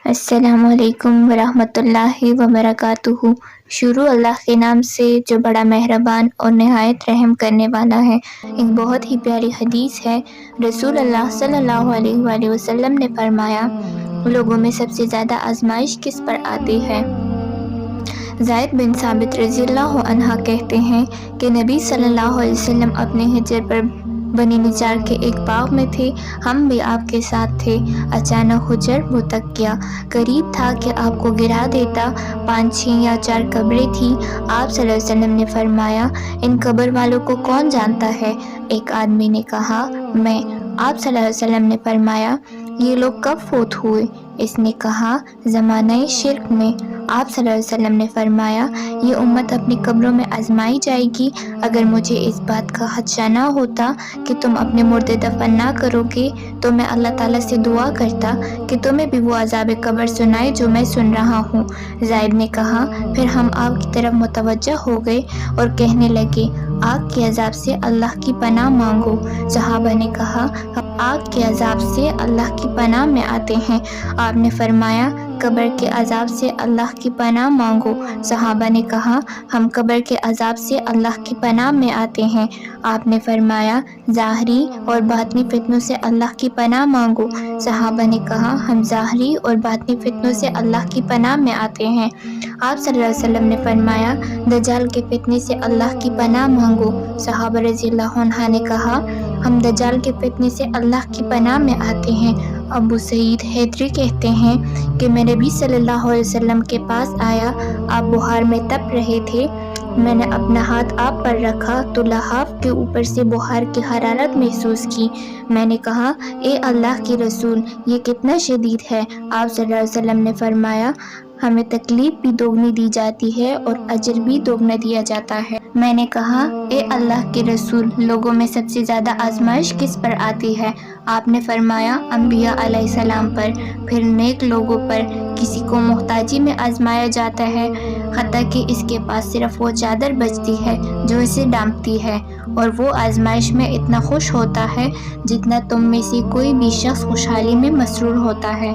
السلام علیکم ورحمۃ اللہ وبرکاتہ۔ شروع اللہ کے نام سے جو بڑا مہربان اور نہایت رحم کرنے والا ہے۔ ایک بہت ہی پیاری حدیث ہے۔ رسول اللہ صلی اللہ علیہ وآلہ وسلم نے فرمایا، لوگوں میں سب سے زیادہ آزمائش کس پر آتی ہے؟ زید بن ثابت رضی اللہ عنہ کہتے ہیں کہ نبی صلی اللہ علیہ وسلم اپنے ہجر پر بنی نجار کے ایک باغ میں تھے، ہم بھی آپ کے ساتھ تھے۔ اچانک حجر بھٹک گیا، قریب تھا کہ آپ کو گرا دیتا۔ 5 6 یا 4 قبریں تھیں۔ آپ صلی اللہ علیہ وسلم نے فرمایا، ان قبر والوں کو کون جانتا ہے؟ ایک آدمی نے کہا، میں۔ آپ صلی اللہ علیہ وسلم نے فرمایا، یہ لوگ کب فوت ہوئے؟ اس نے کہا، زمانہ شرک میں۔ آپ صلی اللہ علیہ وسلم نے فرمایا، یہ امت اپنی قبروں میں آزمائی جائے گی۔ اگر مجھے اس بات کا خدشہ نہ ہوتا کہ تم اپنے مردے دفن نہ کرو گے تو میں اللہ تعالیٰ سے دعا کرتا کہ تمہیں بھی وہ عذاب قبر سنائے جو میں سن رہا ہوں۔ زید نے کہا، پھر ہم آپ کی طرف متوجہ ہو گئے اور کہنے لگے، آگ کے عذاب سے اللہ کی پناہ مانگو۔ صحابہ نے کہا، ہم آگ کے عذاب سے اللہ کی پناہ میں آتے ہیں۔ آپ نے فرمایا، قبر کے عذاب سے اللہ کی پناہ مانگو۔ صحابہ نے کہا، ہم قبر کے عذاب سے اللہ کی پناہ میں آتے ہیں۔ آپ نے فرمایا، ظاہری اور باطنی فتنوں سے اللہ کی پناہ مانگو۔ صحابہ نے کہا، ہم ظاہری اور باطنی فتنوں سے اللہ کی پناہ میں آتے ہیں۔ آپ صلی اللہ علیہ وسلم نے فرمایا، دجال کے فتنے سے اللہ کی پناہ مانگو۔ صحابہ رضی اللہ عنہ نے کہا، ہم دجال کے فتنے سے اللہ کی پناہ میں آتے ہیں۔ ابو سعید حیدری کہتے ہیں کہ میں نبی صلی اللہ علیہ وسلم کے پاس آیا، آپ بخار میں تپ رہے تھے۔ میں نے اپنا ہاتھ آپ پر رکھا تو لحاف کے اوپر سے بخار کی حرارت محسوس کی۔ میں نے کہا، اے اللہ کے رسول، یہ کتنا شدید ہے؟ آپ صلی اللہ علیہ وسلم نے فرمایا، ہمیں تکلیف بھی دوگنی دی جاتی ہے اور اجر بھی دوگنا دیا جاتا ہے۔ میں نے کہا، اے اللہ کے رسول، لوگوں میں سب سے زیادہ آزمائش کس پر آتی ہے؟ آپ نے فرمایا، انبیاء علیہ السلام پر، پھر نیک لوگوں پر۔ کسی کو محتاجی میں آزمایا جاتا ہے، حتیٰ کہ اس کے پاس صرف وہ چادر بچتی ہے جو اسے ڈھانپتی ہے، اور وہ آزمائش میں اتنا خوش ہوتا ہے جتنا تم میں سے کوئی بھی شخص خوشحالی میں مسرور ہوتا ہے۔